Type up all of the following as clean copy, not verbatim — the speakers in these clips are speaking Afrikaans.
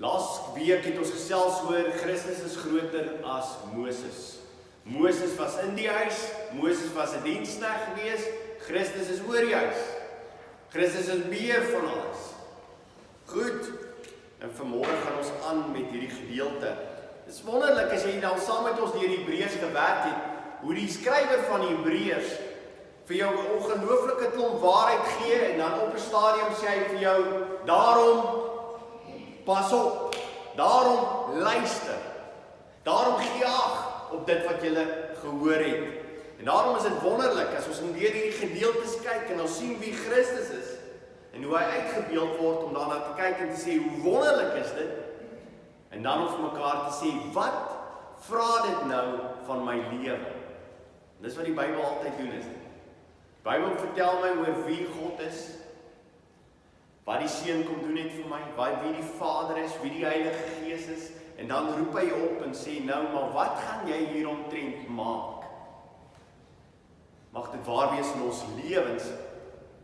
Laas week het ons gesels oor Christus is groter as Moses. Moses was in die huis, Moses was 'n diensknegt gewees, Christus is oor die huis. Christus is meer van alles. Goed, en vanmôre gaan ons aan met hierdie gedeelte. Dit is wonderlik as jy nou saam met ons deur die Hebreers gewerk het, hoe die skrywer van die Hebreers vir jou 'n ongelooflike klomp waarheid gee en dan op 'n stadium sê hy vir jou, daarom pas op, daarom luister, daarom gee ag op dit wat jy gehoor het. En daarom is dit wonderlik as ons in hierdie gedeeltes kyk en ons sien wie Christus is en hoe hy uitgebeeld word om daarna te kyk en te sê hoe wonderlik is dit en dan vir mekaar te sê wat vra dit nou van my lewe. Dis wat die Bybel altyd doen is. Die Bybel vertel my oor wie God is, wat die Seun kom doen het vir my, wie die Vader is, wie die Heilige Gees is, en dan roep hy op en sê, nou, maar wat gaan jy hieromtrent maak? Mag dit waar wees in ons lewens,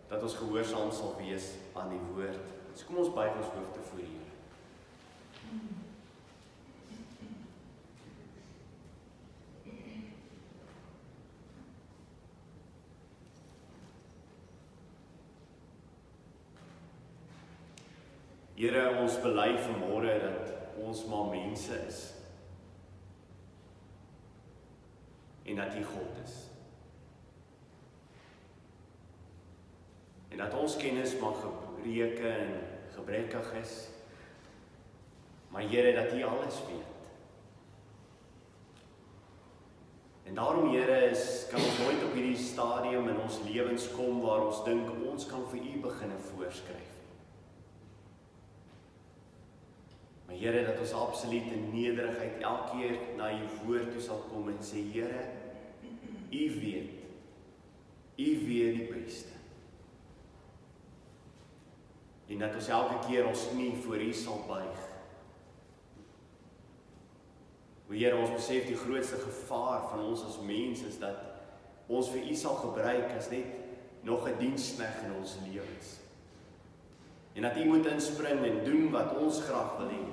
dat ons gehoorsaam sal wees aan die woord. So kom ons buig ons hoofde voor hier. Here, ons bely vanmôre dat ons maar mense is en dat U God is. En dat ons kennis maar gebreke en gebrekkig is, maar Here, dat U alles weet. En daarom, Here, kan ons nooit op hierdie stadium in ons lewens kom waar ons dink ons kan vir U beginne voorskryf. Maar Here, dat ons absoluut in nederigheid elke keer na U woord toe sal kom en sê, Here, U weet die beste. En dat ons elke keer ons knie voor U sal buig. Here, ons besef die grootste gevaar van ons as mens is dat ons vir U sal gebruik as net nog 'n diensknegt in ons lewens. En dat U moet inspring en doen wat ons graag wil hê.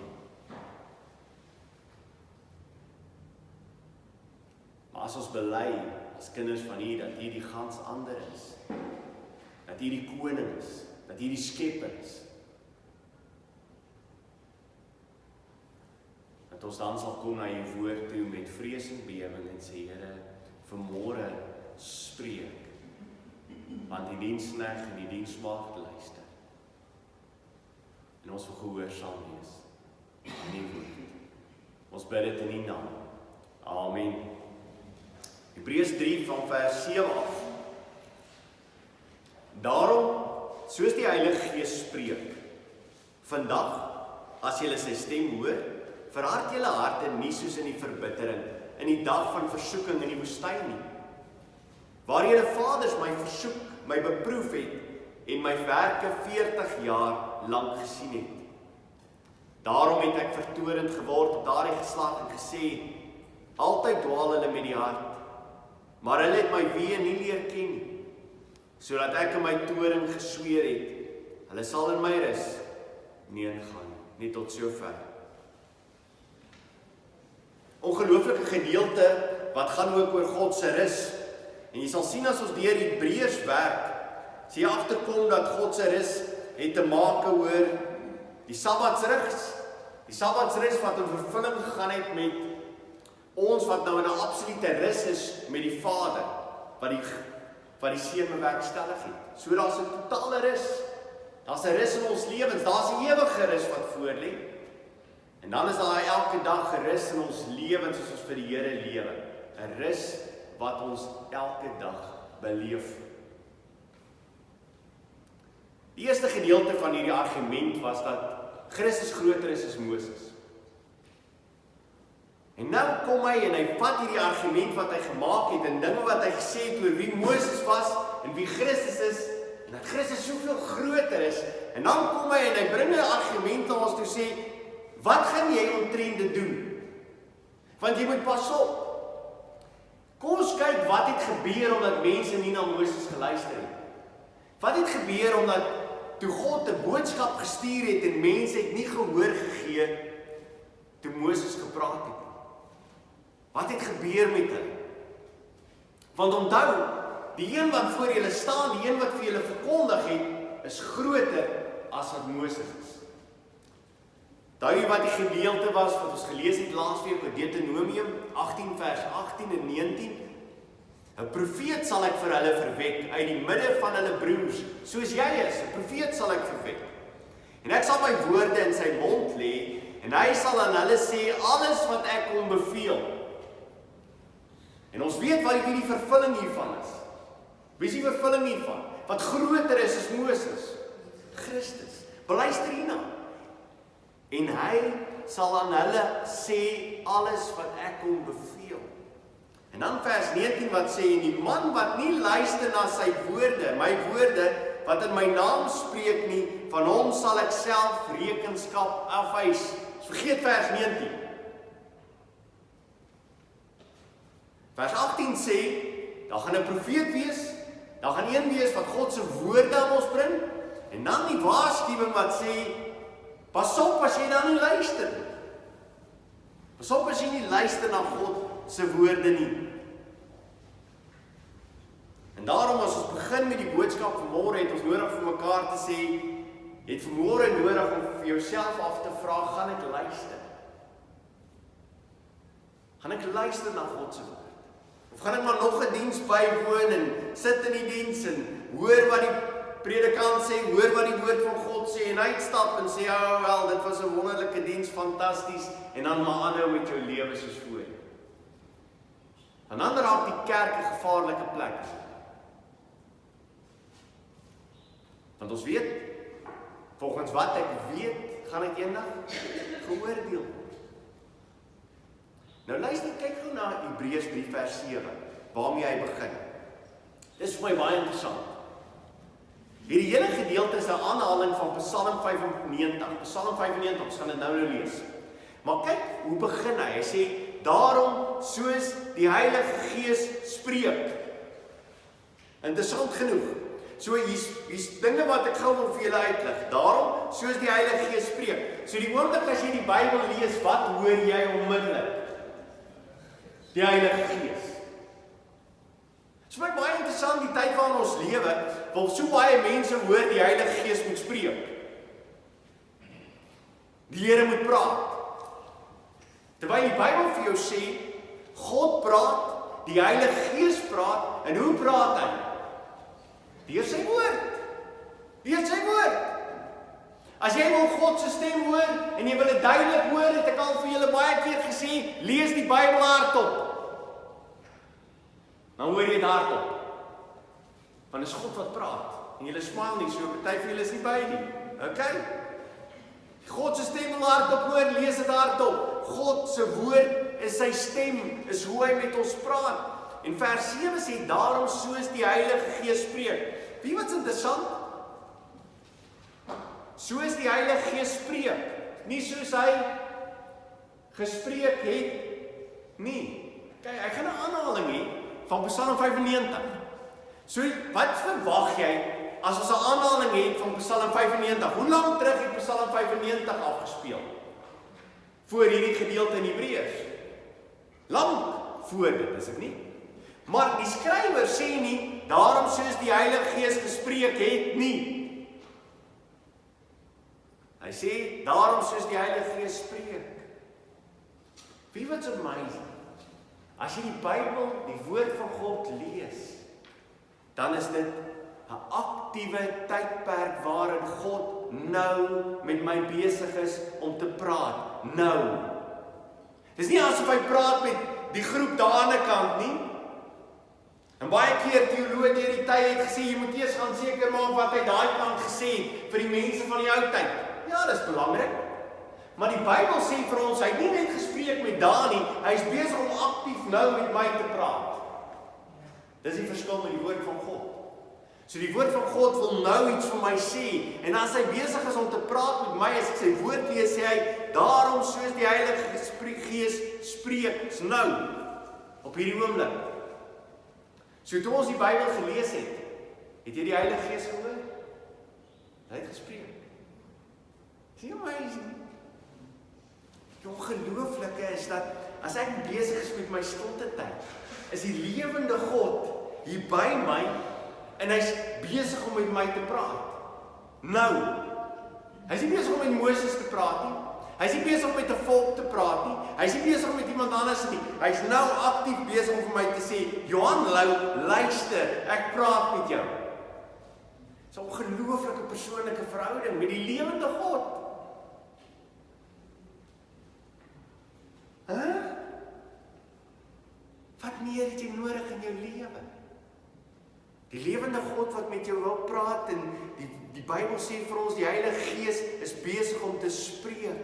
Maar as ons bely as kinders van U dat U die gans ander is, dat U die koning is, dat U die skepper is, dat ons dan sal kom na U woord toe met vrees en bewering en sê, Here, vanmôre spreek, want die diensknegt en die diensmaagd luister. En ons wil gehoorsaam wees aan U woord. Ons bid dit in U naam. Amen. Hebreers 3 van vers 7 af. Daarom, soos die Heilige Gees spreek, vandag, as julle sy stem hoor, verhard julle harte nie soos in die verbittering, in die dag van versoeking in die woestyn nie, waar julle vaders my versoek, my beproef het, en my werke 40 jaar lank gesien het. Daarom het ek vertorend geword op daardie geslag en gesê, altyd dwaal hulle met die hart, maar hulle het my weë nie leer ken nie, sodat ek in my toorn gesweer het, hulle sal in my rus nie ingaan, nie tot sover. Ongelooflike gedeelte wat gaan ook oor God se rus. En jy sal sien as ons deur die Hebreërs werk, sê jy agterkom dat God se rus het te maak oor die Sabbatsrus. Die Sabbatsrus wat in vervulling gegaan het met ons wat nou in 'n absolute rus is met die Vader, wat die Seun bewerkstellig het. So daar's 'n totale rus. Daar's 'n rus in ons lewens, daar's 'n ewige rus wat voor lê. En dan is daar elke dag 'n rus in ons lewens soos ons vir die Here lewe. 'n Rus wat ons elke dag beleef. Die eerste gedeelte van hierdie argument was dat Christus groter is as Moses. En nou kom hy en hy vat hierdie argument wat hy gemaak het en dinge wat hy gesê het oor wie Moses was en wie Christus is en dat Christus soveel groter is. En dan kom hy en hy bring 'n argument na ons toe sê, wat gaan jy omtrent dit doen? Want jy moet pas op. Kom ons kyk wat het gebeur omdat mense nie na Moses geluister het. Wat het gebeur omdat toe God 'n boodskap gestuur het en mense het nie gehoor gegee toe Moses gepraat het. Wat het gebeur met hulle? Want onthou, die een wat voor julle staan, die een wat vir julle verkondig het, is groter as wat Moses is. Daai wat die gedeelte was wat ons gelees het laasweek uit Deuteronomium 18 vers 18 en 19. 'n Profeet sal ek vir hulle verwek uit die midde van hulle broers, soos jy is. 'n Profeet sal ek verwek. En ek sal my woorde in sy mond lê en hy sal aan hulle sê alles wat ek hom beveel. En ons weet wat die vervulling hiervan is. Wie is die vervulling hiervan? Wat groter is as Moses? Christus. Beluister hierna. En hy sal aan hulle sê alles wat ek hom beveel. En dan vers 19 wat sê, en die man wat nie luister na sy woorde, my woorde, wat in my naam spreek nie, van hom sal ek self rekenskap afeis. Vergeet vers 19. Vers 18 sê, daar gaan 'n profeet wees, daar gaan een wees wat God se woorde aan ons bring, en dan die waarskuwing wat sê, pas op as jy dan nie luister. Pas op as jy nie luister na God se woorde nie. En daarom as ons begin met die boodskap vanmôre, het ons nodig vir mekaar te sê, het vanmôre nodig om vir jouself af te vra, gaan ek luister? Gaan ek luister na God se woord? Of gaan ek maar nog 'n diens bywoon en sit in die diens en hoor wat die predikant sê, hoor wat die woord van God sê en uitstap en sê, "Oh wel, dit was 'n wonderlike diens, fantasties," en dan maar aanhou met jou lewe soos voor. En dan raak die kerk 'n gevaarlike plek. Want ons weet, volgens wat ek weet, gaan ek eendag geoordeel. Nou luister, kyk gou na Hebreers 3 vers 7, waarmee hy begin. Dis vir my baie interessant. Hierdie hele gedeelte is 'n aanhaling van Psalm 95. Psalm 95, ons gaan dit nou lees. Maar kyk hoe begin hy. Hy sê, daarom soos die Heilige Gees spreek. Interessant genoeg. So hier's dinge wat ek gou wil vir julle uitlig. Daarom soos die Heilige Gees spreek. So die oomblik as jy die Bybel lees, wat hoor jy onmiddellik? Die Heilige Gees. Dit is my baie interessant die tyd waarin ons lewe, want so baie mense hoor die Heilige Gees moet spreek. Die Here moet praat. Terwyl die Bybel vir jou sê, God praat, die Heilige Gees praat, en hoe praat hy? Deur sy woord. Deur sy woord. As jy wil God se stem hoor, en jy wil dit duidelik hoor, het ek al vir julle baie keer gesê, lees die Bybel hardop. Dan hoor jy dit hardop. Want dit is God wat praat. En julle smaal nie, so party van julle is nie by nie. Okay? God se stem wil hardop hoor, lees dit hardop. God se woord is sy stem, is hoe hy met ons praat. En vers 7 sê, daarom soos die Heilige Gees spreek. Wie wat's interessant? Soos die Heilige Gees spreek. Nie soos hy gespreek het nie. Kyk, ek gaan 'n aanhaling hê van Psalm 95. So, wat verwag jy as ons 'n aanhaling het van Psalm 95? Hoe lank terug het Psalm 95 afgespeel? Voor hierdie gedeelte in Hebreers. Lank voor dit, is dit nie? Maar die skrywer sê nie, daarom soos die Heilige Gees gespreek het nie. Hy sê, daarom soos die Heilige Gees spreek. Wie wat's amazing? As jy die Bybel, die woord van God lees, dan is dit 'n aktiewe tydperk waarin God nou met my besig is om te praat. Nou. Dis nie asof hy praat met die groep daar aan die kant nie. En baie keer teoloë deur die tyd het gesê, jy moet eers gaan seker maak wat hy daai kant gesê het vir die mense van die ou tyd. Ja, dis belangrik. Maar die Bybel sê vir ons, hy het nie net gespreek met Dani, hy is besig om aktief nou met my te praat. Dis die verskil met die woord van God. So die woord van God wil nou iets vir my sê, en as hy besig is om te praat met my, as ek sy woord lees, sê hy, daarom soos die Heilige Gees spreek, is nou, op hierdie oomblik. So toe ons die Bybel gelees het jy die Heilige Gees gehoor? Hy het gespreek. Is nie amazing? Die ongelooflike is dat, as ek besig is met my stilte tyd, is die lewende God hier by my, en hy's besig om met my te praat. Nou, hy's nie besig om met Moses te praat nie, hy's nie besig om met 'n volk te praat nie, hy's nie besig om met iemand anders nie, hy's nou aktief besig om vir my te sê, Johan Lou, luister, ek praat met jou. Dis 'n ongelooflike persoonlike verhouding met die lewende God. Wat meer het jy nodig in jou lewe? Die lewende God wat met jou wil praat, en die Bybel sê vir ons, die Heilige Gees is besig om te spreek.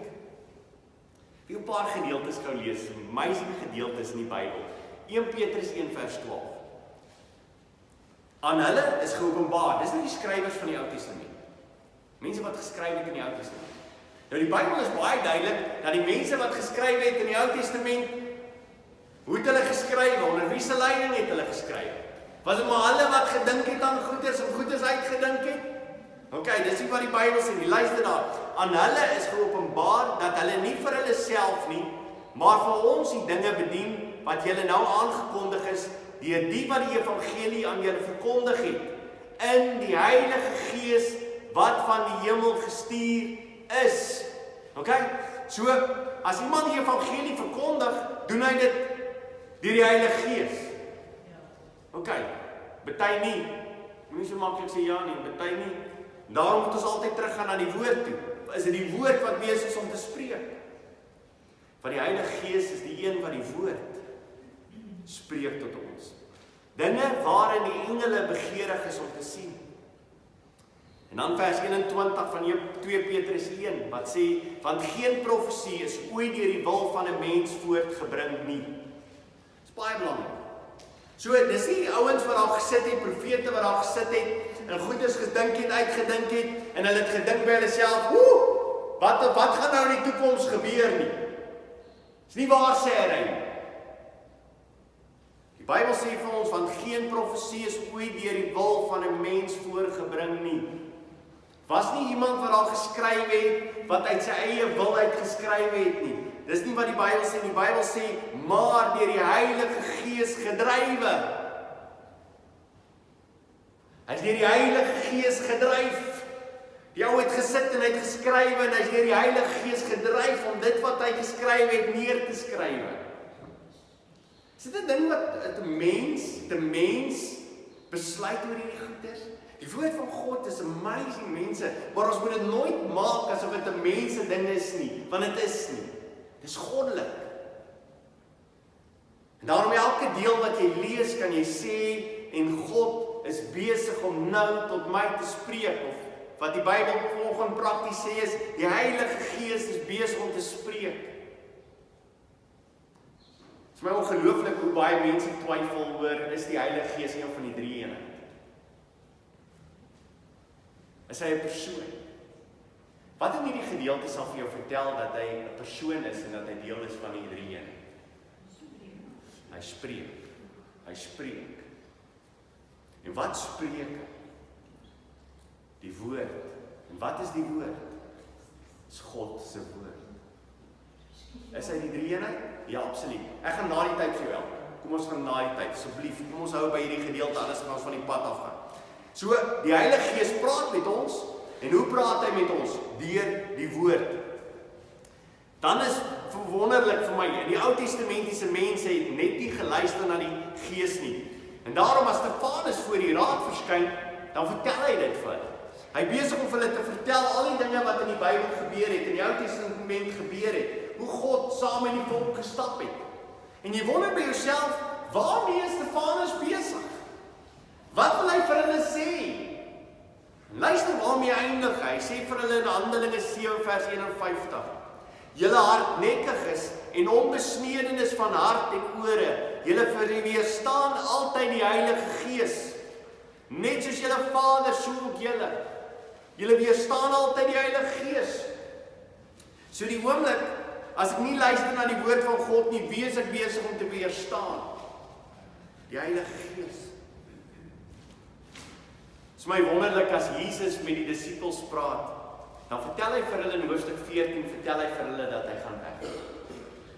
Ek wil 'n paar gedeeltes gou lees, amazing gedeeltes in die Bybel. 1 Petrus 1 vers 12. Aan hulle is geopenbaar, dis nie die skrywers van die Ou Testament, mense wat geskryf het in die Ou Testament. Nou die Bybel is baie duidelik, dat die mense wat geskryf het in die Ou Testament, hoe het hulle geskryf, onder wie se leiding het hulle geskryf? Was dit maar hulle wat gedink het aan goeders, en goeders uitgedink het? Ok, dis nie wat die Bybel sê nie, luister daar. Aan hulle is geopenbaar, dat hulle nie vir hulle self nie, maar vir ons die dinge bedien, wat julle nou aangekondig is, deur die wat die evangelie aan julle verkondig het, in die Heilige Gees, wat van die hemel gestuur is. Ok, so, as iemand die evangelie verkondig, doen hy dit deur die Heilige Gees. Ok, bety nie, moet nie so maklik sê ja nie, bety nie. Daarom moet ons altyd teruggaan na die woord toe. Is dit die woord wat besig is om te spreek? Want die Heilige Gees is die een wat die woord spreek tot ons. Dinge waarin die engele begeerig is om te sien. En dan vers 21 van 2 Petrus 1, wat sê, want geen profesie is ooit deur die wil van 'n mens voortgebring nie. Dis baie belangrik. So, dis nie die ouens wat daar gesit het, profete wat daar gesit het, en goeders gedink het, uitgedink het, en hulle het gedink by hulle self, wat gaan nou in die toekoms gebeur nie? Dis nie waar sê hy nie. Die Bybel sê vir ons, want geen profesie is ooit deur die wil van 'n mens voorgebring nie. Was nie iemand wat daar geskryf het, wat uit sy eie wil uit geskryf het nie. Dis nie wat die Bybel sê, die Bybel sê, maar deur die Heilige Gees gedrywe. Hy is deur die Heilige Gees gedryf. Die ou het gesit en hy het geskryf, en hy is deur die Heilige Gees gedryf, om dit wat hy geskryf het, neer te skryf. Is dit 'n ding wat 'n mens besluit oor hierdie goeders? Die woord van God is amazing, mense, maar ons moet dit nooit maak asof dit 'n mense ding is nie, want dit is nie. Dit is goddelik. En daarom elke deel wat jy lees, kan jy sê, en God is besig om nou tot my te spreek, of wat die Bybel vanoggend prakties sê is, die Heilige Gees is besig om te spreek. Dit is my ongelooflik hoe baie mense twyfel oor, is die Heilige Gees een van die drie eenheid? Is hy 'n persoon? Wat in hierdie gedeelte sal vir jou vertel dat hy 'n persoon is en dat hy deel is van die drie eenheid? Hy spreek. Hy spreek. En wat spreek hy? Die woord. En wat is die woord? Dis God se woord. Is hy die drie eenheid? Ja, absoluut. Ek gaan na die tyd vir jou help. Kom ons gaan na die tyd, asseblief. Kom ons hou by hierdie gedeelte, anders gaan ons van die pad afgaan. So, die Heilige Gees praat met ons, en hoe praat hy met ons? Deur die woord. Dan is verwonderlik vir my, in die Ou Testamentiese mense het net nie geluister na die Gees nie. En daarom as Stefanus voor die raad verskyn, dan vertel hy dit vir hulle. Hy besig om vir hulle te vertel al die dinge wat in die Bybel gebeur het, in die Ou Testament gebeur het, hoe God saam met die volk gestap het. En jy wonder by jouself, waarmee is Stefanus besig? Wat wil hy vir hulle sê? Luister waarmee eindig hy. Hy sê vir hulle in Handelinge 7 vers 51. Julle hardnekkig is en onbesneden is van hart en ore. Julle weerstaan altyd die Heilige Gees. Net soos julle Vader, so ook julle. Julle weerstaan altyd die Heilige Gees. So die oomblik, as ek nie luister na die woord van God nie, wees ek besig om te weerstaan. Die Heilige Gees. Dit is my wonderlik as Jesus met die disippels praat, dan vertel hy vir hulle in hoofstuk 14, vertel hy vir hulle dat hy gaan weg.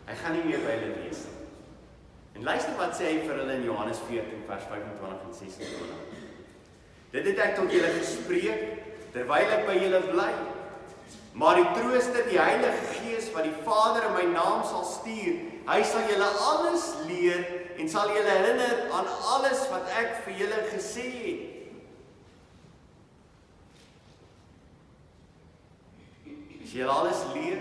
Hy gaan nie meer by hulle wees nie. En luister wat sê hy vir hulle in Johannes 14 vers 25 en 26. Dit het ek tot julle gespreek, terwyl ek by julle bly. Maar die Trooster, die Heilige Gees, wat die Vader in my naam sal stuur, hy sal julle alles leer en sal julle herinner aan alles wat ek vir julle gesê het. As julle alles leer,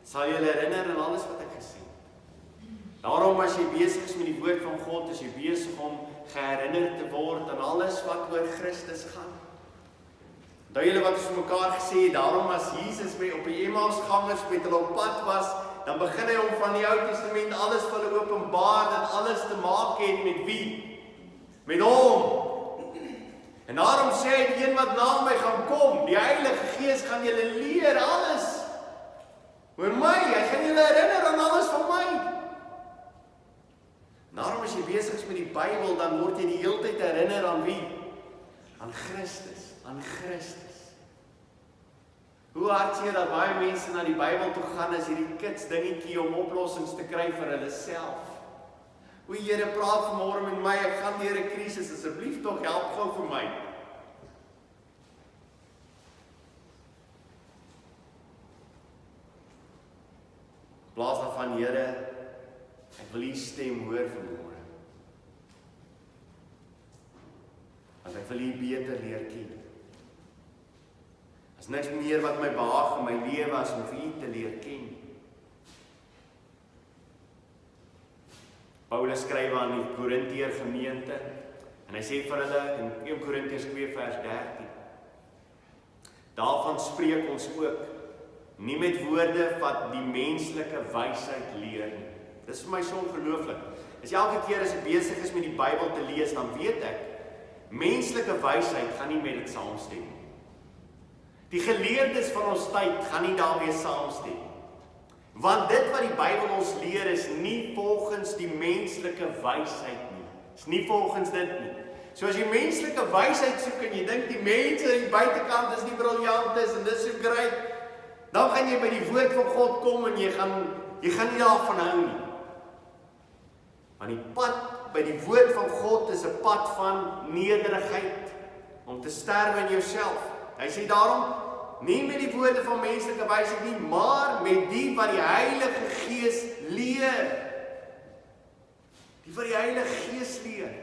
sal julle herinner aan alles wat ek gesê het. Daarom as jy besig is met die woord van God, is jy besig om geherinner te word aan alles wat oor Christus gaan. Onthou julle wat ons vir mekaar gesê het, daarom as Jesus op die Emmausgangers met hulle op pad was, dan begin hy om van die Ou Testament alles vir hulle openbaar, dat alles te maak het met wie? Met hom. En daarom sê hy, die een wat na my gaan kom, die Heilige Gees gaan julle leer alles oor my, hy gaan julle herinner aan alles van my. Daarom as jy besig is met die Bybel, dan word jy die hele tyd herinner aan wie? Aan Christus, aan Christus. Hoe hartseer dat baie mense na die Bybel toe gaan as hierdie kids dingetjie om oplossings te kry vir hulle self. O Here, praat vanmôre met my, ek gaan deur 'n krisis, asseblief tog help gou vir my. In plaas daarvan, Here, ek wil U stem hoor vanmôre. Want ek wil U beter leer ken. As niks meer wat my behaag in my lewe as om vir U te leer ken. Paulus skryf aan die Korintiër gemeente en hy sê vir hulle in 1 Korintiërs 2 vers 13. Daarvan spreek ons ook, nie met woorde wat die menslike wysheid leer nie. Dis vir my so ongelooflik. As elke keer as ek besig is met die Bybel te lees, dan weet ek, menslike wysheid gaan nie met dit saamstem. Die geleerdes van ons tyd gaan nie daarmee saamstem. Want dit wat die Bybel ons leer is nie volgens die menslike wysheid nie. Is nie volgens dit nie. So as jy menslike wysheid soek en jy dink die mense aan die buitekant is nie briljant is en dit is so great, dan gaan jy by die woord van God kom en jy gaan nie daarvan hou nie. Want die pad by die woord van God is 'n pad van nederigheid, om te sterwe in jouself. Hy sê daarom, nie met die woorde van menslike wysheid nie, maar met die wat die Heilige Gees leer. Die wat die Heilige Gees leer.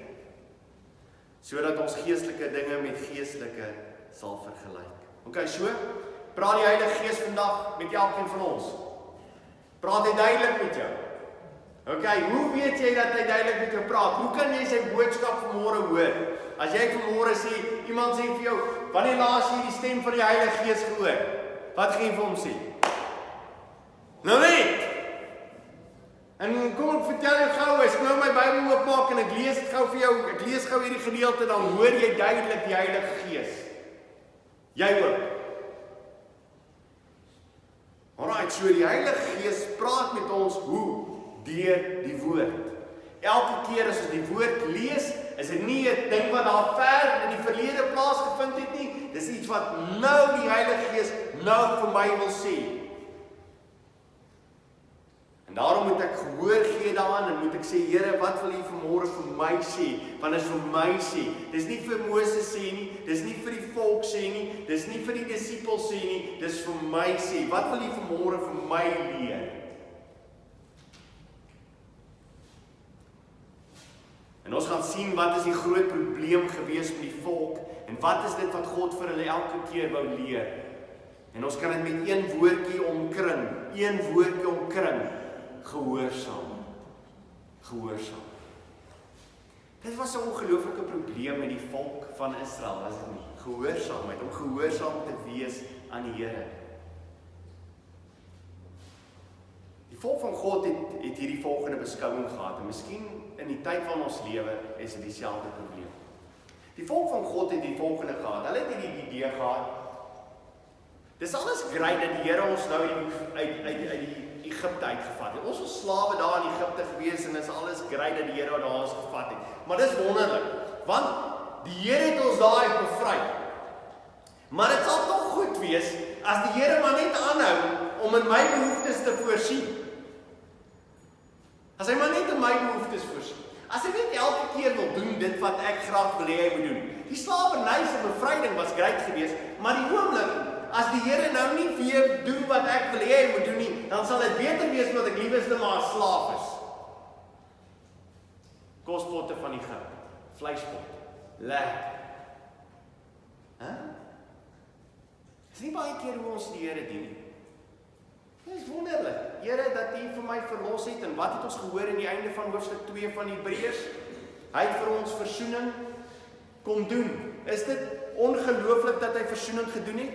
Sodat ons geestelike dinge met geestelike sal vergelyk. OK, so, praat die Heilige Gees vandag met elkeen van ons. Praat hy duidelik met jou? OK, hoe weet jy dat hy duidelik met jou praat? Hoe kan jy sy boodskap vanmôre hoor? As jy vanmôre sê, iemand sê vir jou, wanneer laas jy die stem van die Heilige Gees gehoor? Wat gaan jy vir hom sê? Nou weet! En kom ek vertel jou gou, as ek nou my Bybel oopmaak en ek lees dit gou vir jou, ek lees gou hierdie gedeelte, dan hoor jy duidelik die Heilige Gees. Jy ook. Alright, so die Heilige Gees praat met ons hoe? Deur die woord. Elke keer as ons die woord lees, is dit nie 'n ding wat daar ver in die verlede plaasgevind het nie. Dis iets wat nou die Heilige Gees nou vir my wil sê. En daarom moet ek gehoor gee daaraan en moet ek sê, Here, wat wil U vanmôre vir my sê? Want dit is vir my sê. Dis nie vir Moses sê nie, dis nie vir die volk sê nie, dis nie vir die disippels sê nie, dis vir my sê. Wat wil U vanmôre vir my leer? En ons gaan sien wat is die groot probleem gewees met die volk en wat is dit wat God vir hulle elke keer wou leer. En ons kan dit met een woordjie omkring, gehoorsaam. Gehoorsaam. Dit was 'n ongelooflike probleem met die volk van Israel, was dit nie? Gehoorsaamheid, om gehoorsaam te wees aan die Here. Die volk van God het hierdie volgende beskouing gehad, en miskien in die tyd van ons lewe is dit dieselfde probleem. Die volk van God het die volgende gehad, hulle het hierdie idee gehad, dis alles great dat die Here ons nou uit die Egipte uitgevat het. Ons was slawe daar in Egipte gewees en is alles great dat die Here daar ons gevat het. Maar dis wonderlik, want die Here het ons daai bevry. Maar dit sal tog goed wees, as die Here maar net aanhou, om in my behoeftes te voorsien. As hy maar net in my behoeftes voorsien. As hy net elke keer wil doen, dit wat ek graag wil hê hy moet doen. Die slawerny se bevryding was great geweest, maar die oomblik, as die Here nou nie weer doen wat ek wil hê hy moet doen nie, dan sal dit beter wees dat ek liewes maar 'n slaaf is. Kospotte van die goud, vleispot, lekker. Dis nie baie keer hoe ons die Here dien nie. Dit is wonderlik, Here, dat U vir my verlos het, en wat het ons gehoor in die einde van hoofstuk 2 van Hebreers? Hy het vir ons versoening kom doen. Is dit ongelooflik dat hy versoening gedoen het?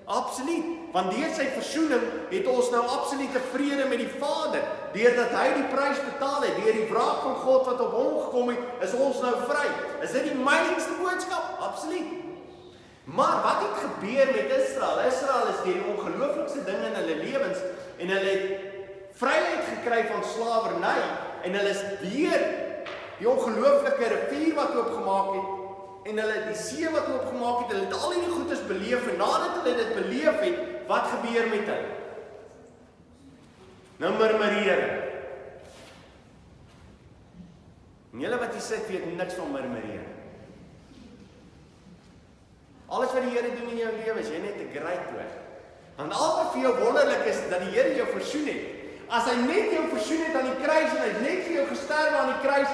Absoluut, want deur sy versoening het ons nou absolute vrede met die Vader, deurdat hy die prys betaal het, deur die wraak van God wat op hom gekom het, is ons nou vry. Is dit die amazingste boodskap? Absoluut. Maar wat het gebeur met Israel? Israel is deur die ongelooflikste dinge in hulle lewens, en hulle het vryheid gekry van slawerny, en hulle is deur die ongelooflike rivier wat oopgemaak het, en hulle die see wat oopgemaak het, hulle het al hierdie goedes beleef, en nadat hulle dit beleef het, wat gebeur met hulle? Nou murmureer. En julle wat hier sit, weet niks van murmureer. Alles wat die Here doen in jou lewe, is jy net 'n great hoor. Want al wat vir jou wonderlik is, dat die Here jou versoen het. As hy net jou versoen het aan die kruis, en hy het net vir jou gesterf aan die kruis,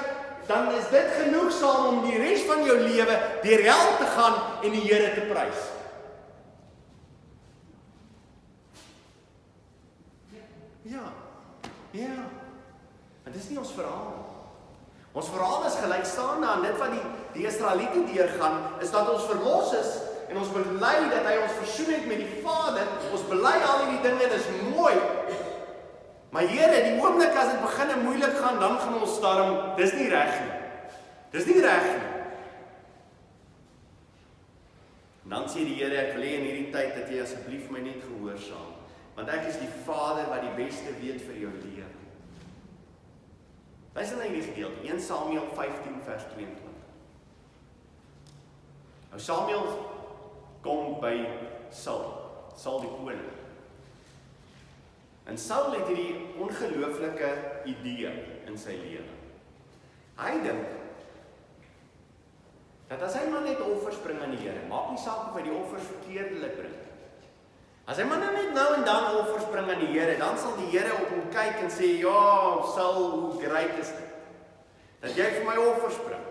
dan is dit genoegsaam om die res van jou lewe deur hel te gaan en die Here te prys. Ja. Maar dis nie ons verhaal nie. Ons verhaal is gelykstaande aan dit wat die Israeliete deurgaan, is dat ons verlos is, en ons bely dat hy ons versoen het met die Vader, ons bely al hierdie dinge, en is mooi. Maar Here, die oomblik as dit begin moeilik gaan, dan gaan ons daarom, dis nie reg nie. Dis nie reg nie. En dan sê die Here, ek wil hê in hierdie tyd dat jy asseblief my net gehoorsaam, want ek is die Vader wat die beste weet vir jou lewe. Luister na hierdie gedeelte, 1 Samuel 15 vers 22. Nou Samuel kom by Saul die koning. En Saul het hierdie ongelooflike idee in sy lewe. Hy dink dat as hy maar net offers bring aan die Here, maak nie saak of hy die offers verkeerdelik bring. As hy maar net nou en dan offers bring aan die Here, dan sal die Here op hom kyk en sê, ja, Saul, hoe great is dit, dat jy vir my offers bring.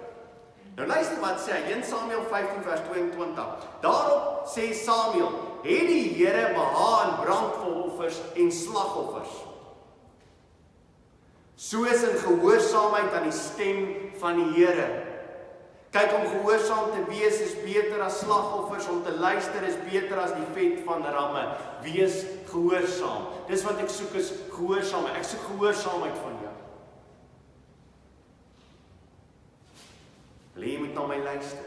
Nou luister wat sê hy, 1 Samuel 15 vers 22. Daarop sê Samuel, het die Here behaag in brandofferoffers en slagoffers, soos in gehoorsaamheid aan die stem van die Here. Kyk, om gehoorsaam te wees is beter as slagoffers, om te luister is beter as die vet van ramme. Wees gehoorsaam. Dis wat ek soek, is gehoorsaamheid. Ek soek gehoorsaamheid van jou. Jy moet na my luister.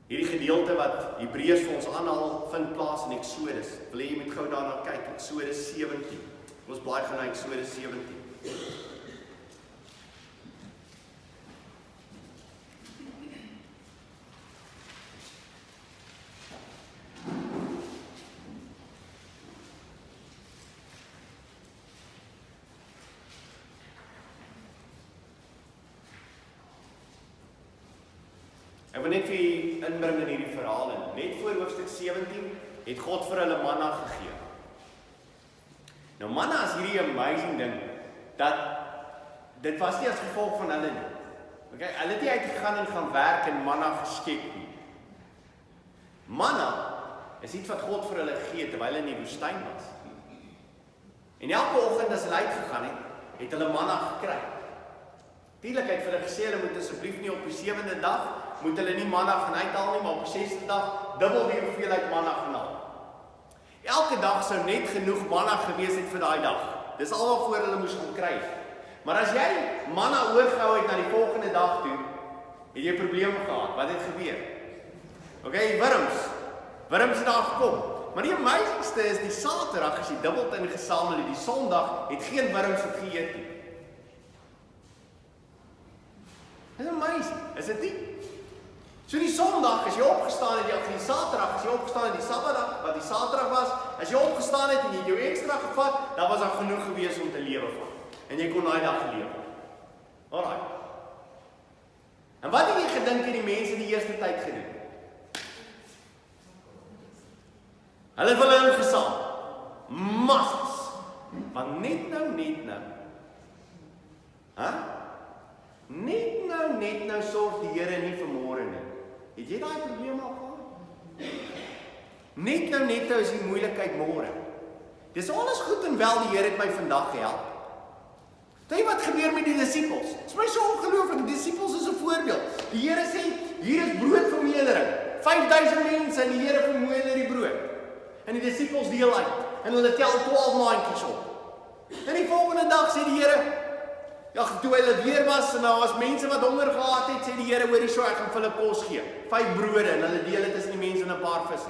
Hierdie gedeelte wat Hebreers vir ons aanhaal, vind plaas in Eksodus. Jy moet gou daarna kyk, Eksodus 17. Ons blaai gaan na Eksodus 17. Ek wil net vir julle inbring in hierdie verhaal en net voor hoofstuk 17 het God vir hulle manna gegee. Nou manna is hierdie amazing ding, dat dit was nie as gevolg van hulle nie. Okay, hulle het nie uitgegaan en gaan werk en manna geskep nie. Manna is iets wat God vir hulle gegee terwyl hulle in die woestyn was. En elke oggend as hulle uitgegaan het hulle manna gekry. Tuurlik het vir hulle gesê, hulle moet asseblief nie op die 7de dag moet hulle nie manna gaan uithaal nie, maar op die 6de dag dubbel die hoeveelheid manna gaan haal. Elke dag sou net genoeg manna gewees het vir daai dag. Dis al waarvoor hulle moes gaan kry. Maar as jy manna oorgehou het na die volgende dag toe, het jy probleme gehad. Wat het gebeur? Okay, wurms het daar gekom. Maar die amazingste is die Saterdag as jy dubbel ingesamel het, die Sondag het geen wurms het geëet nie. Dis amazing, is dit nie? So die Sondag, as jy opgestaan het, die Saterdag, as jy opgestaan het, die Saterdag, wat die Saterdag was, as jy opgestaan het en jy het jou ekstra gevat, dan was daar genoeg gewees om te lewe van. En jy kon daai dag gelewe. Alright. En wat het jy gedink het die mense die eerste tyd gedoen? Hulle het hulle ingesaam. Massas. Want net nou. Net nou sorg die Here nie vir môre nie. Het jy daai probleem al gehad? Net nou is die moeilikheid môre. Dis alles goed en wel, die Here het my vandag gehelp. Weet wat gebeur met die disippels? Dit is my so ongelooflik, die disippels is 'n voorbeeld. Die Here sê, hier is broodvermeerdering. 5000 mense en die Here vermeerder die brood. En die disippels deel uit. En hulle tel 12 maandjies op. En die volgende dag sê die Here, ja, toe hulle weer was, en daar was mense wat honger gehad het, sê die Here, hoorie so, ek gaan vir hulle kos gee. 5 brode, en hulle deel het tussen die mense en 'n paar visse.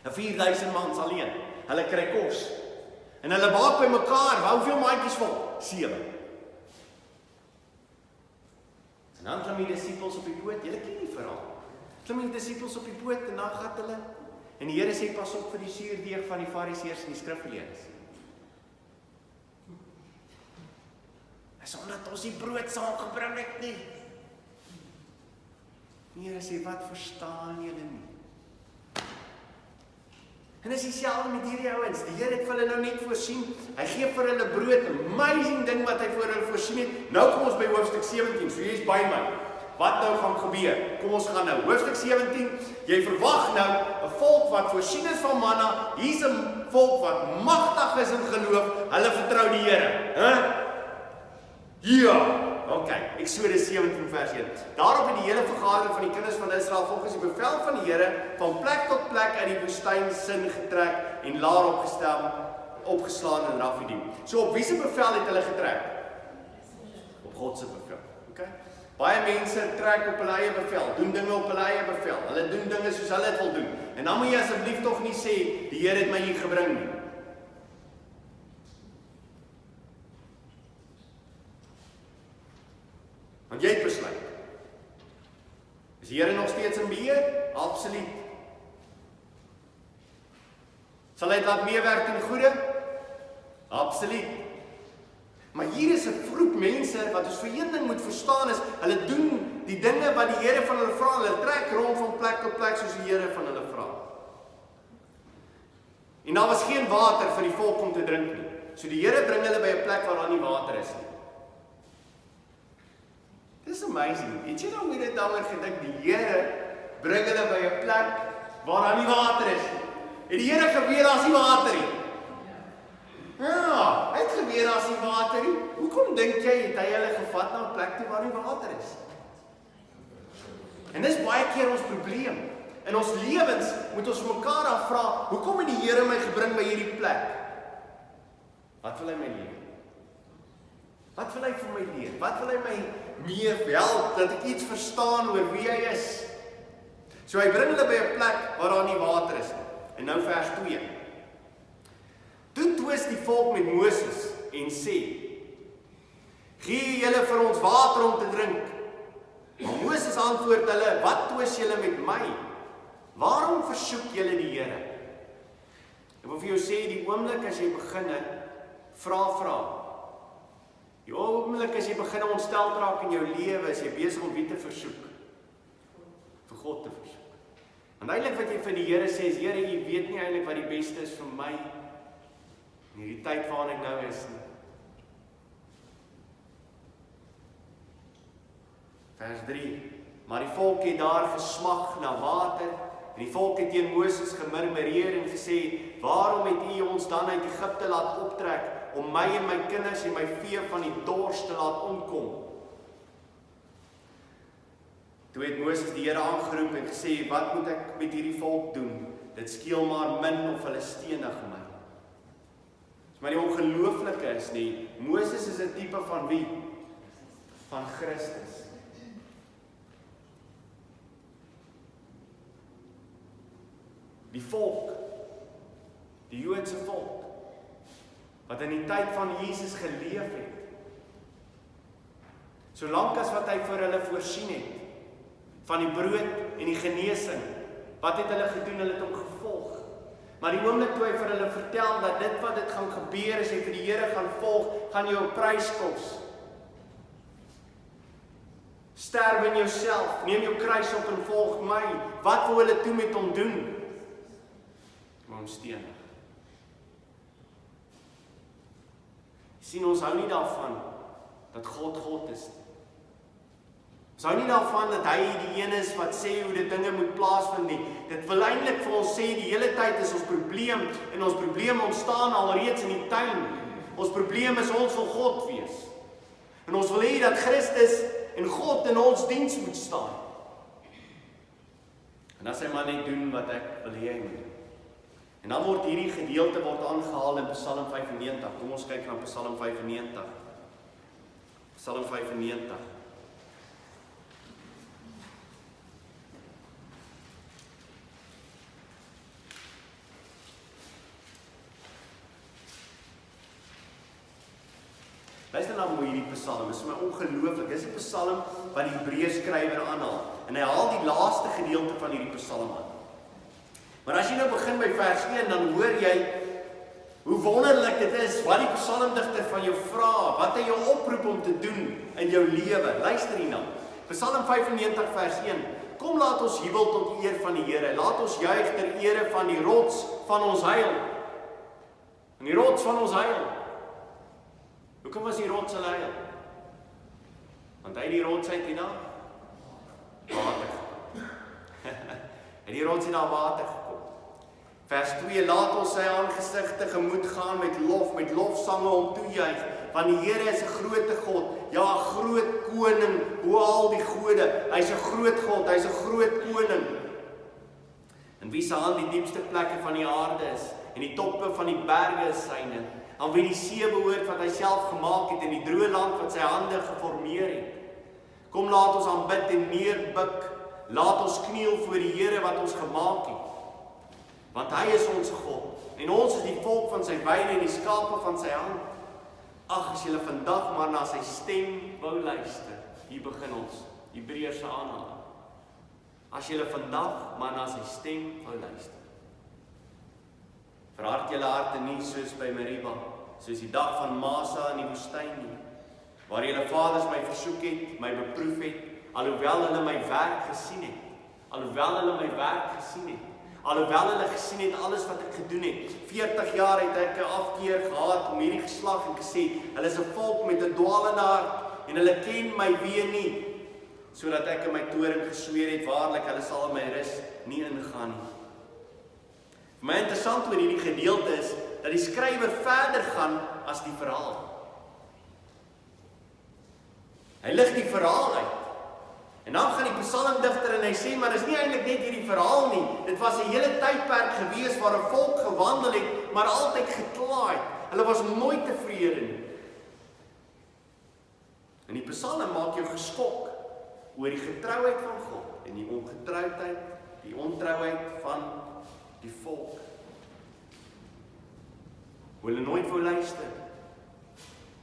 En 4000 mans alleen, hulle kry kos. En hulle maak by mekaar, hoeveel maandjies vol? 7. En dan klim die disippels op die boot, julle ken die verhaal. Klim die disippels op die boot, en dan gaan hulle, en die Here sê, pas op vir die suurdeeg van die fariseërs en die skrifgeleerdes. Is omdat ons die brood saamgebring het nie. Die Here sê, wat verstaan julle nie? En dis dieselfde met hierdie ouens. Die Here het vir hulle nou net voorsien. Hy gee vir hulle brood, 'n amazing ding wat hy vir hulle voorsien het. Nou kom ons by hoofstuk 17. So jy is by my. Wat nou gaan gebeur? Kom ons gaan nou hoofstuk 17. Jy verwag nou 'n volk wat voorsien is van manna. Hier's 'n volk wat magtig is in geloof. Hulle vertrou die Here. Ja, ok, Eksodus 17 vers 1. Daarop het die hele vergadering van die kinders van Israel volgens die bevel van die Here van plek tot plek uit die woestyn sin getrek en laar opgeslaan in Rafidim. So op wie se bevel het hulle getrek? Op God se bevel. Okay? Baie mense trek op hulle eie bevel, doen dinge op hulle eie bevel. Hulle doen dinge soos hulle dit wil doen. En dan moet jy asseblief tog nie sê die Here het my hier gebring nie. Want jy het besluit. Is die Here nog steeds in beheer? Absoluut. Sal hy dit laat meewerk ten goeie? Absoluut. Maar hier is 'n groep mense wat ons vir een ding moet verstaan is, hulle doen die dinge wat die Here van hulle vra. Hulle trek rond van plek tot plek soos die Here van hulle vra. En daar was geen water vir die volk om te drink nie. So die Here bring hulle by 'n plek waar daar nie water is nie. Dis amazing. Het jy nou hoe dit daaroor gedink? Die Here bring hulle by 'n plek waar daar nie water is nie. Het die Here geweet daar's nie water nie? Ja, hy het geweet daar's nie water nie. Hoekom dink jy het hy hulle gevat na 'n plek toe waar nie water is? En dis baie keer ons probleem. In ons lewens moet ons mekaar afvra, hoekom het die Here my gebring by hierdie plek? Wat wil hy my leer? Wat wil hy vir my leer? Wat wil hy my meer help, dat ek iets verstaan oor wie hy is? So hy bring hulle by 'n plek waar daar nie water is nie. En nou vers 2. Toe twis die volk met Moses en sê, gee julle vir ons water om te drink. Maar Moses antwoord hulle, wat twis julle met my? Waarom versoek julle die Here? Ek wil vir jou sê, die oomblik as jy begin vra. Die oomblik as jy begin ontstel raak in jou lewe, is jy besig om wie te versoek? Vir God te versoek. Want eintlik wat jy vir die Here sê is, Here, U weet nie eintlik wat die beste is vir my in hierdie tyd waarin ek nou is nie. Vers 3. Maar die volk het daar gesmag na water, en die volk het teen Moses gemurmureer en gesê, waarom het U ons dan uit Egipte laat optrek, om my en my kinders en my vee van die dors te laat omkom? Toe het Moses die Here aangeroep en gesê, wat moet ek met hierdie volk doen? Dit skeel maar min of hulle stenig my. Maar die ongelooflike is nie, Moses is 'n tipe van wie? Van Christus. Die volk, die Joodse volk, wat in die tyd van Jesus geleef het. Solank as wat hy vir hulle voorsien het, van die brood en die genesing, wat het hulle gedoen? Hulle het hom gevolg. Maar die oomblik toe hy vir hulle vertel dat wat dit gaan gebeur, as jy vir die Here gaan volg, gaan jou 'n prys kos. Sterf in jouself, neem jou kruis op en volg my. Wat wil hulle toe met hom doen? Maar hom stenig. Sien, ons hou nie daarvan dat God is. Ons hou nie daarvan dat hy die een is wat sê hoe die dinge moet plaasvind nie. Dit wil eintlik vir ons sê die hele tyd is ons probleem, en ons probleem ontstaan alreeds in die tuin. Ons probleem is ons wil God wees. En ons wil hê dat Christus en God in ons diens moet staan. En as hy maar net doen wat ek wil hê hy moet doen. En dan word hierdie gedeelte aangehaal in Psalm 95. Kom ons kyk na Psalm 95. Psalm 95. Luister nou mooi hierdie Psalm, dit is my ongelooflik. Dis 'n Psalm wat die Hebreers skrywer aanhaal. En hy haal die laaste gedeelte van hierdie Psalm aan. Maar as jy nou begin by vers 1, dan hoor jy hoe wonderlik dit is wat die psalmdigter van jou vra, wat hy jou oproep om te doen in jou lewe. Luister hierna. Psalm 95 vers 1. Kom laat ons jubel tot eer van die Here. Laat ons juig ter ere van die rots van ons heil. En die rots van ons heil. Hoekom was die rots hulle heil? Want hy die rots uit hierna water gekom. En die rots het daar water gekom. Vers 2, laat ons sy aangesig tegemoet gaan met lofsange om toejuig, want die Here is 'n groot God, ja, 'n groot koning, bo al die gode. Hy's 'n groot God, hy's 'n groot koning. En wie se hand die diepste plekke van die aarde is, en die toppe van die berge is syne, aan wie die see behoort wat hy self gemaak het, en die droë land wat sy hande geformeer het. Kom laat ons aanbid en neerbuk, laat ons kniel voor die Here wat ons gemaak het. Want hy is ons God, en ons is die volk van sy weide en die skape van sy hand. Ag, as julle vandag maar na sy stem wou luister. Hier begin ons, Hebreers se aanhaling. As julle vandag maar na sy stem wou luister. Verhard julle harte nie soos by Meriba, soos die dag van Masa in die woestyn nie, waar julle vaders my versoek het, my beproef het, alhoewel hulle my werk gesien het. Alhoewel hulle my werk gesien het. Alhoewel hulle gesien het alles wat ek gedoen het. 40 jaar het ek 'n afkeer gehad om hierdie geslag en gesê, hulle is 'n volk met 'n dwaalende hart en hulle ken my weë nie, sodat ek in my toring gesweer het, waarlik hulle sal in my rus nie ingaan nie. Vir my interessant oor hierdie gedeelte is dat die skrywer verder gaan as die verhaal. Hy lig die verhaal uit. En dan gaan die psalmdigter en hy sê, maar dis nie eintlik net hierdie verhaal nie. Dit was 'n hele tydperk gewees waar 'n volk gewandel het, maar altyd gekla het. Hulle was nooit tevrede nie. En die psalm maak jou geskok oor die getrouheid van God en die ongetrouheid, die ontrouheid van die volk. Hoe hulle nooit wou luister.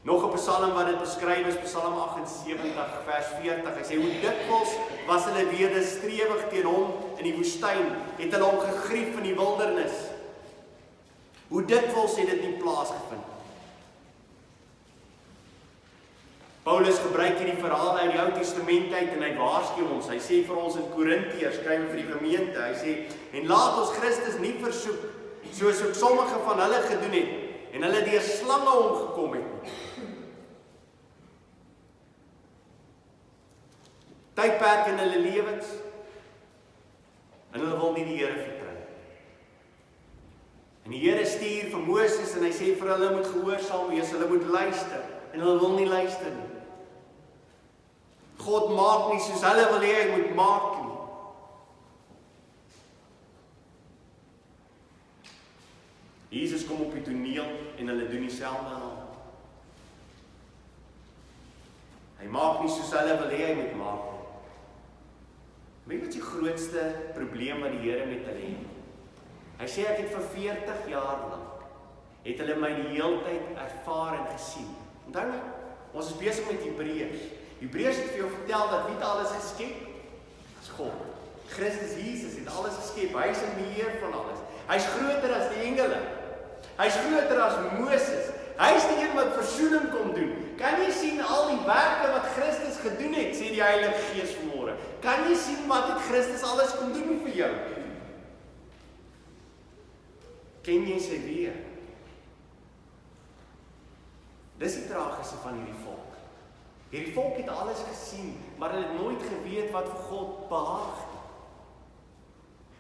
Nog 'n psalm wat dit beskryf is, Psalm 78 vers 40. Hy sê, hoe dikwels was hulle wederstrewig teen hom in die woestyn, het hulle hom gegrief in die wildernis. Hoe dikwels het dit nie plaasgevind. Paulus gebruik hierdie verhale uit die Ou Testament uit en hy waarsku ons. Hy sê vir ons in Korintiërs, skryf vir die gemeente, hy sê, en laat ons Christus nie versoek, soos ook sommige van hulle gedoen het, en hulle deur slange omgekom het nie. Tydperk in hulle lewens, en hulle wil nie die Here vertrou. En die Here stuur vir Moses en hy sê vir hulle moet gehoorsaam wees, hulle moet luister, en hulle wil nie luister nie. God maak nie soos hulle wil hê hy moet maak nie. Jesus kom op die toneel en hulle doen dieselfde aan hom. Hy maak nie soos hulle wil hê hy moet maak nie. Weet wat die grootste probleem wat die Here met hulle het? Hy sê ek het vir 40 jaar lank, het hulle my die hele tyd ervaar en gesien. Onthou nou, ons is besig met Hebreers. Hebreers het vir jou vertel dat wie het alles geskep? Dis God. Christus Jesus het alles geskep. Hy is in beheer van alles. Hy's groter as die engele. Hy's groter as Moses. Hy's die een wat versoening kom doen. Kan jy sien al die werke wat Christus gedoen het, sê die Heilige Gees vanmôre. Kan jy sien wat het Christus alles kom doen vir jou? Ken jy sy weë? Dis die tragiese van hierdie volk. Hierdie volk het alles gesien, maar hulle het nooit geweet wat vir God behaag het.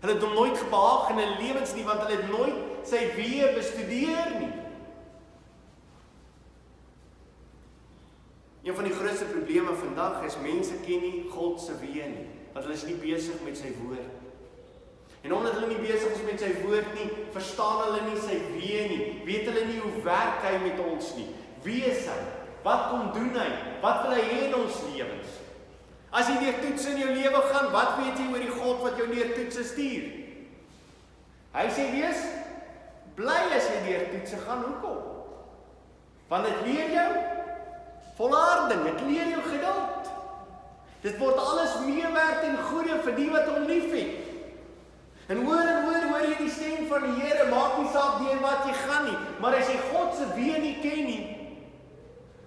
Hulle het hom nooit gebehaag in hulle lewens nie, want hulle het nooit sy weë bestudeer nie. Een van die grootste probleme vandag is mense ken nie God se weë nie, want hulle is nie besig met sy woord. En omdat hulle nie besig is met sy woord nie, verstaan hulle nie sy weë nie, weet hulle nie hoe werk hy met ons nie. Wie is hy? Wat kom doen hy? Wat wil hy hê in ons lewens? As jy deur toets in jou lewe gaan, wat weet jy oor die God wat jou deur toetse stuur? Hy sê wees bly as jy deur toetse gaan. Hoekom? Want dit leer jou volharding, dit leer jou geduld. Dit word alles meewerk ten goeie vir die wat hom liefhet. En hoor jy die stem van die Here, maak nie saak deur wat jy gaan nie, maar as jy God se weë nie ken nie,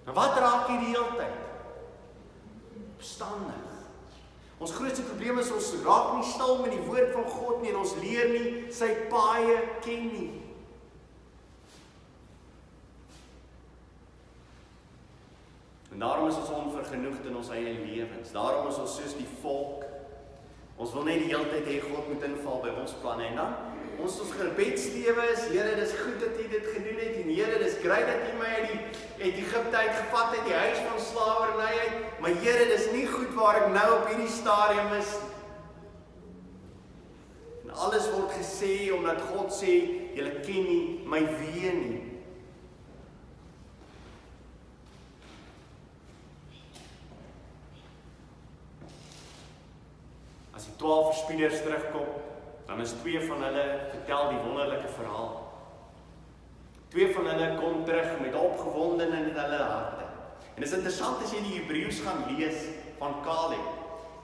en wat raak jy die hele tyd? Opstandig. Ons grootste probleem is ons raak nie stil met die woord van God nie en ons leer nie sy paaie ken nie. En daarom is ons onvergenoegd in ons eie lewens. Daarom is ons soos die volk. Ons wil net die hele tyd hê God moet inval by ons planne en dan ons gebedslewe is, Here, dis goed dat U dit gedoen het en Here, dis great dat U my uit Egipte uitgevat het, die huis van slawerny uit, maar Here, dis nie goed waar ek nou op hierdie stadium is. En alles word gesê omdat God sê, julle ken nie my weë nie. As die 12 verspieders terugkom, dan is 2 van hulle vertel die wonderlike verhaal. 2 van hulle kom terug met opgewondenheid in hulle harte. En dit is interessant as jy die Hebreers gaan lees van Caleb.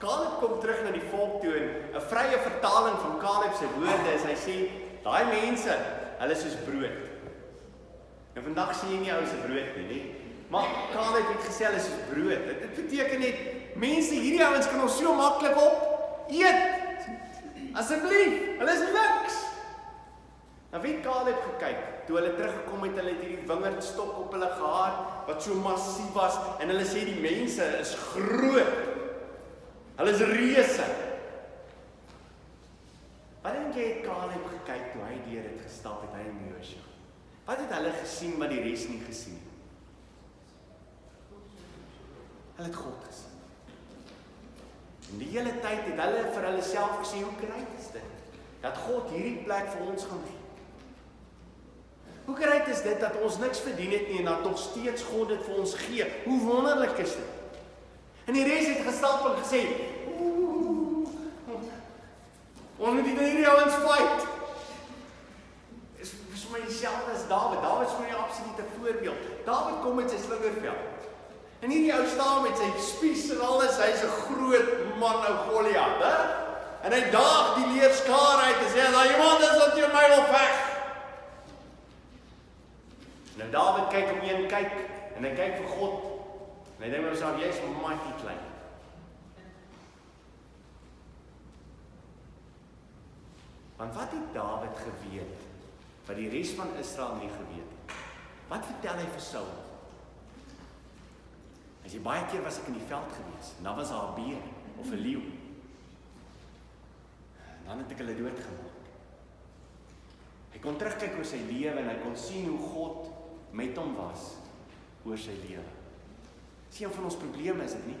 Caleb kom terug na die volk toe en 'n vrye vertaling van Caleb se woorde is, hy sê, daai mense, hulle is soos brood. En vandag sê jy nie ou se brood nie, maar Caleb het gesê hulle is soos brood. Dit beteken net, mense, hierdie ouens kan ons so maklik op eet. Asseblief, hulle is niks. Nou wie het Caleb gekyk, toe hulle teruggekom het, hulle het hierdie wingerdstok op hulle gehad, wat so massief was, en hulle sê die mense is groot. Hulle is reuse. Wat dink jy het Caleb gekyk, toe hy deur het gestap het, hy en Joshua? Wat het hulle gesien, wat die res nie gesien het? Hulle het God gesien. En die hele tyd het hulle vir hulle self gesê, hoe great is dit, dat God hierdie plek vir ons gaan gee. Hoe great is dit, dat ons niks verdien het nie, en dat nog steeds God dit vir ons gee. Hoe wonderlik is dit. En die res het gestap en gesê, ons moet hierdie ouens fight. Is vir my dieselfde as Dawid. Dawid is vir my 'n absolute voorbeeld. Dawid kom met sy slingerveld. En hierdie ou staan met sy spies en alles, hy's 'n groot man, ou Goliat, hè? En hy daag die leerskare uit en sê, "Daar iemand is wat jy my wil veg." Nou Dawid kyk om een kyk, en hy kyk vir God, en hy dink by homself, jy's mighty klein. Want wat het Dawid geweet, wat die res van Israel nie geweet het? Wat vertel hy vir Saul? As jy baie keer was ek in die veld gewees, en dan was daar 'n beer, of 'n leeu. En dan het ek hulle doodgemaak. Hy kon terugkyk oor sy lewe, en hy kon sien hoe God met hom was, oor sy lewe. Dis een van ons probleme, is dit nie?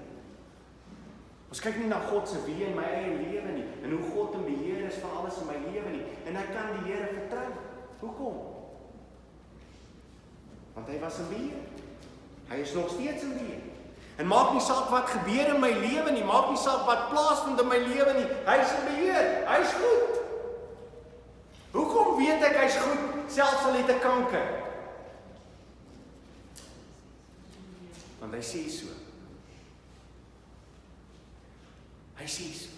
Ons kyk nie na God se weë in my eie lewe nie, en hoe God in beheer is van alles in my lewe nie, en ek kan die Here vertrou. Hoekom? Want hy was in beheer. Hy is nog steeds in beheer. En maak nie saak wat gebeur in my lewe nie, maak nie saak wat plaasvind in my lewe nie, hy is in beheer, hy is goed. Hoekom weet ek hy is goed, selfs al het ek kanker? Want hy sê so. Hy sê so.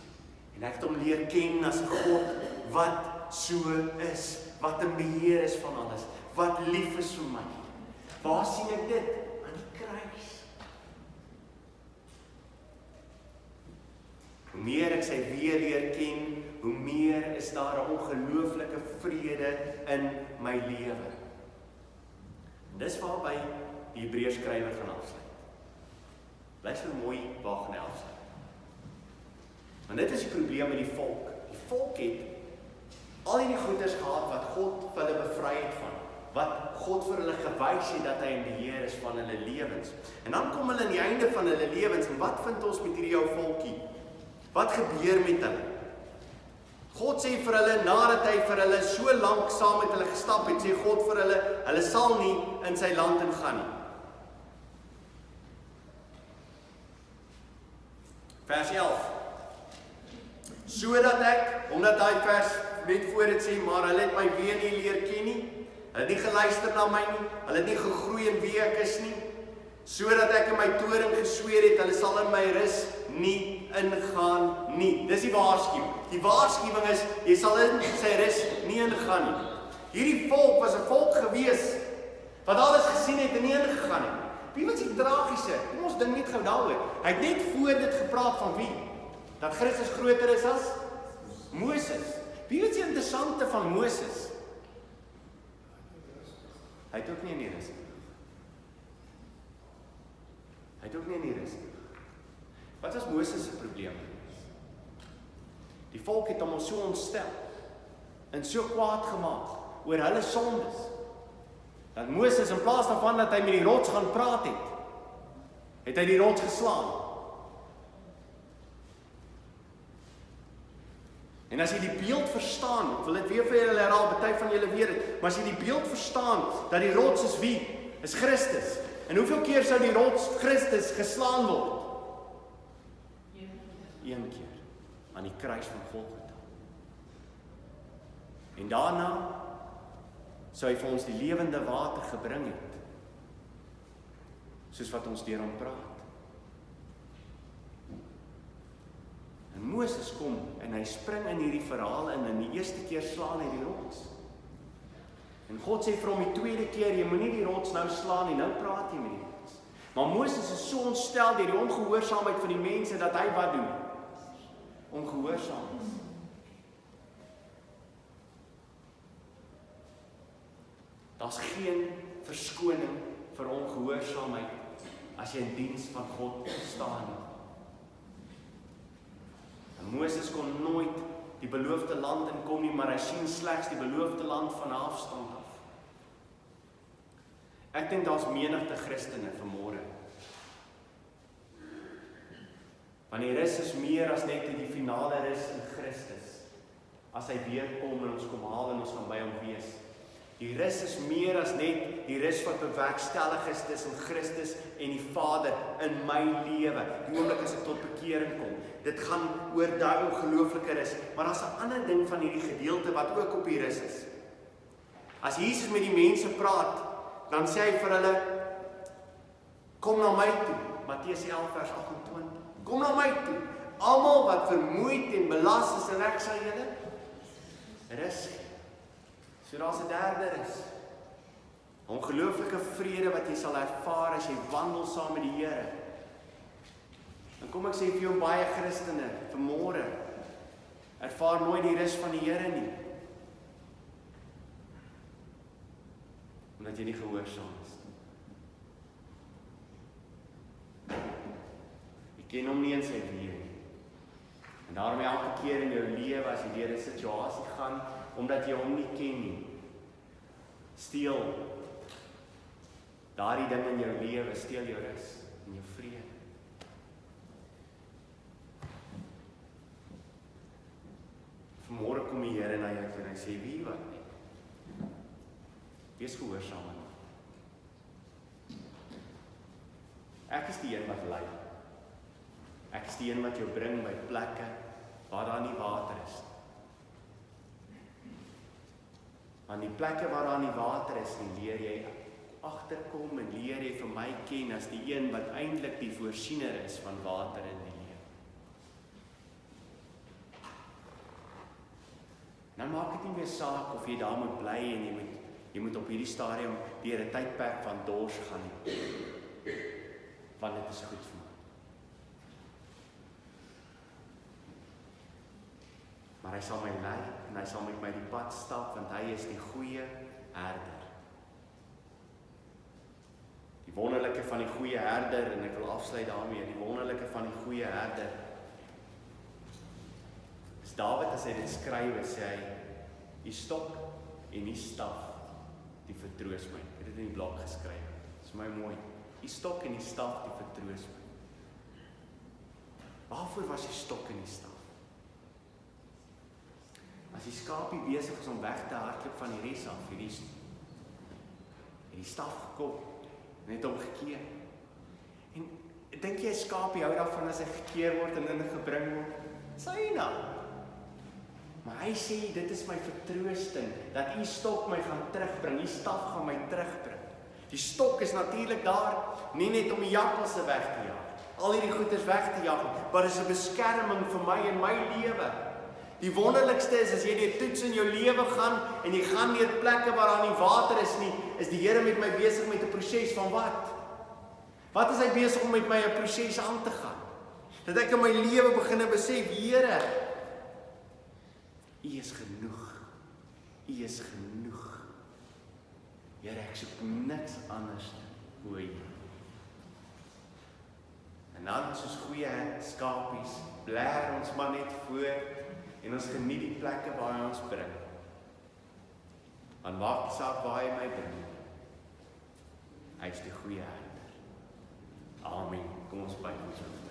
En ek het hom leer ken as 'n God wat so is, wat in beheer is van alles, wat lief is vir my. Waar sien ek dit? Aan die kruis. Hoe meer ek sy weer leer ken, hoe meer is daar 'n ongelooflike vrede in my lewe. En dis waarby die Hebreers skrywer gaan afsluit. Luister mooi waar gaan hy afsluit. Want dit is die probleem met die volk. Die volk het al hierdie goeders gehad wat God vir hulle bevry het van. Wat God vir hulle gewys het dat hy in beheer is van hulle lewens. En dan kom hulle aan die einde van hulle lewens en wat vind ons met hierdie ou volkie? Wat gebeur met hulle? God sê vir hulle, nadat hy vir hulle so lank saam met hulle gestap het, sê God vir hulle sal nie in sy land ingaan nie. Vers 11. Sodat ek, omdat hy vers net voor dit sê, maar hulle het my weer nie leer ken nie, hulle het nie geluister na my nie, hulle het nie gegroei in wie ek is nie, sodat ek in my toring gesweer het, hulle sal in my rus nie ingaan nie. Dis die waarskuwing. Die waarskuwing is, jy sal in sy rus nie ingaan nie. Hierdie volk was 'n volk gewees, wat alles gesien het en nie ingegaan het. Wie was die tragiese? Kom ons dink net gou daaroor. Hy het net voor dit gepraat van wie? Dat Christus groter is as Moses. Wie was die interessante van Moses? Hy het ook nie in die rus. Hy het ook nie in die rus. Wat was Moses se probleem? Die volk het hom so ontstel en so kwaad gemaak oor hulle sondes, dat Moses in plaas daarvan dat hy met die rots gaan praat het hy die rots geslaan. En as jy die beeld verstaan, ek wil dit weer vir julle herhaal, baie van julle weet dit, maar as jy die beeld verstaan, dat die rots is wie? Is Christus. En hoeveel keer sou die rots Christus geslaan word? Een keer, aan die kruis van Golgotha. En daarna sou hy vir ons die lewende water gebring het, soos wat ons deur hom praat. En Moses kom en hy spring in hierdie verhaal in, en die eerste keer slaan hy die rots. En God sê vir hom die tweede keer, jy moenie die rots nou slaan nie, nou praat jy met die rots. Maar Moses is so ontstel deur die ongehoorsaamheid van die mense, dat hy wat doen? Ongehoorsaam is. Daar's geen verskoning vir ongehoorsaamheid as jy in diens van God staan nie. En Moses kon nooit die beloofde land inkom nie, maar hy sien slegs die beloofde land van 'n afstand af. Ek dink daar's menigte Christene vanmôre. Want die rus is meer as net die finale rus in Christus. As hy weer kom en ons kom haal en ons gaan by hom wees. Die rus is meer as net die rus wat bewerkstellig is tussen Christus en die Vader in my lewe. Die oomblik as ek tot bekering kom. Dit gaan oor daai ongelooflike rus, maar daar's 'n ander ding van hierdie gedeelte wat ook op die rus is. As Jesus met die mense praat, dan sê hy vir hulle, kom na my toe. Matteus 11 vers 28. Kom na my toe, almal wat vermoeid en belas is, en ek sal julle rus gee. So daar's 'n derde rus. Ongelooflike vrede wat jy sal ervaar as jy wandel saam met die Here. En kom ek sê vir jou baie Christene vanmôre, ervaar nooit die rus van die Here nie. Omdat jy nie gehoorsaam is. Jy ken hom nie in sy weë nie. En daarom elke keer in jou lewe as jy deur 'n situasie gaan, omdat jy hom nie ken nie, steel daardie ding in jou lewe, steel jou rus en jou vrede. Vanmôre kom die Here na jou toe en hy sê, wie wat nie? Wees gehoorsaam aan hom. Ek is die een wat lei. Ek is die een wat jou bring by plekke waar daar nie water is. Aan die plekke waar daar nie water is, leer jy agterkom en leer jy vir my ken as die een wat eintlik die voorsiener is van water in die lewe. Dan maak dit nie meer saak of jy daar moet bly en jy moet op hierdie stadium deur 'n tydperk van dors gaan nie. Want dit is goed vir my. Maar hy sal my lei en hy sal met my die pad stap, want hy is die goeie herder. Die wonderlike van die goeie herder, en ek wil afsluit daarmee, die wonderlike van die goeie herder, is Dawid as hy dit skryf, sê hy, die stok en die staf, die vertroos my. Ek het dit in die blok geskryf, dit is my mooi. Die stok en die staf, die vertroos my. Waarvoor was die stok en die staf? As die skapie besig is om weg te hardloop van die res af, het die staf gekom, net omgekeer. En dink jy 'n skapie hou daarvan as hy gekeer word en ingebring word? Syna. Maar hy sê, dit is my vertroosting, dat die stok my gaan terugbring, die staf gaan my terugbring. Die stok is natuurlik daar, nie net om die jakkalse weg te jaag, al hierdie goeders weg te jaag, maar is 'n beskerming vir my en my lewe. Die wonderlikste is, as jy deur toets in jou lewe gaan, en jy gaan deur plekke waar daar nie water is nie, is die Here met my besig met 'n proses van wat? Wat is hy besig om met my 'n proses aan te gaan? Dat ek in my lewe begin besef, Here, U is genoeg. U is genoeg. Here, ek soek niks anders oor U. En dan soos goeie skapies, blaar ons maar net voor, en ons geniet die plekke waar hy ons bring. Want maak saak waar hy my bring. Hy is die goeie herder. Amen. Kom ons buig ons hoofde.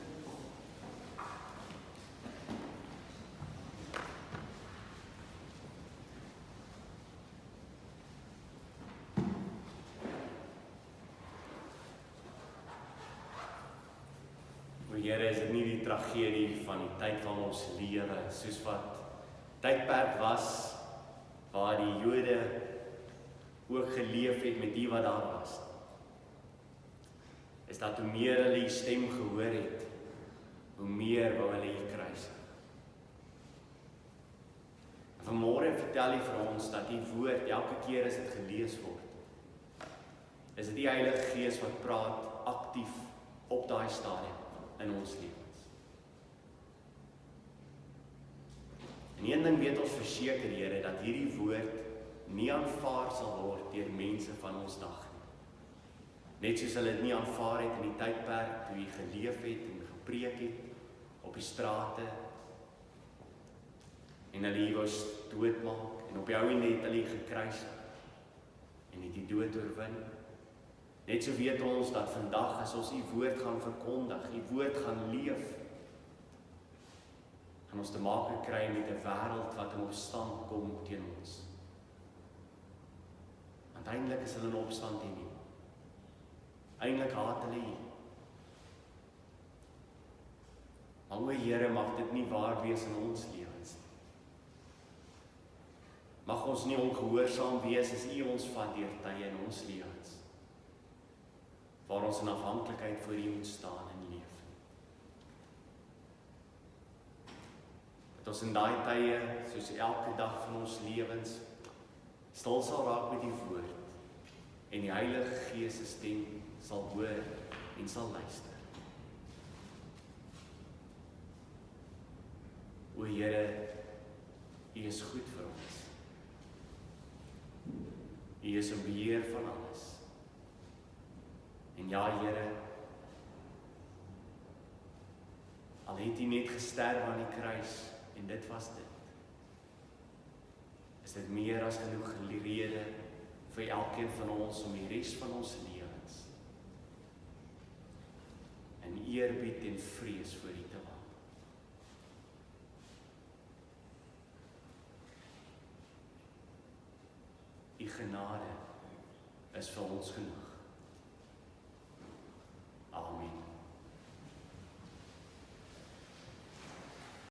Here, is dit nie die tragedie van die tyd van ons lewe, soos wat tydperk was, waar die Jode ook geleef het met die wat daar was. Is dat hoe meer hulle die stem gehoor het, hoe meer wou hulle die kruisig. En vanmôre vertel hy vir ons dat die woord, elke keer as dit gelees word, is dit die Heilige Gees wat praat aktief op daai stadium in ons lewens. En een ding weet ons verseker, Here, dat hierdie woord nie aanvaar sal word deur mense van ons dag nie. Net soos hulle dit nie aanvaar het in die tydperk toe jy geleef het en gepreek het op die strate en hulle jy wou doodmaak en op jou net hulle gekruisig en het die dood oorwin. Net so weet ons dat vandag as ons die woord gaan verkondig, die woord gaan leef, gaan ons te maak kry met 'n wêreld wat in opstand kom teen ons. Want eintlik is hulle in opstand teen nie. Eintlik haat hulle nie. Maar o Here, mag dit nie waar wees in ons lewens nie. Mag ons nie ongehoorsaam wees as U ons vat deur tye in ons lewens, waar ons in afhanklikheid voor U moet staan en leef. Dat ons in daai tye, soos elke dag van ons lewens, stil sal raak met die woord, en die Heilige Gees se stem sal hoor en sal luister. O Here, U is goed vir ons. U is in beheer van alles. En ja, Here, al het U net gesterf aan die kruis, en dit was dit, is dit meer as genoeg rede vir elkeen van ons om die res van ons lewens in eerbied en vrees voor U te wandel. U genade is vir ons genoeg.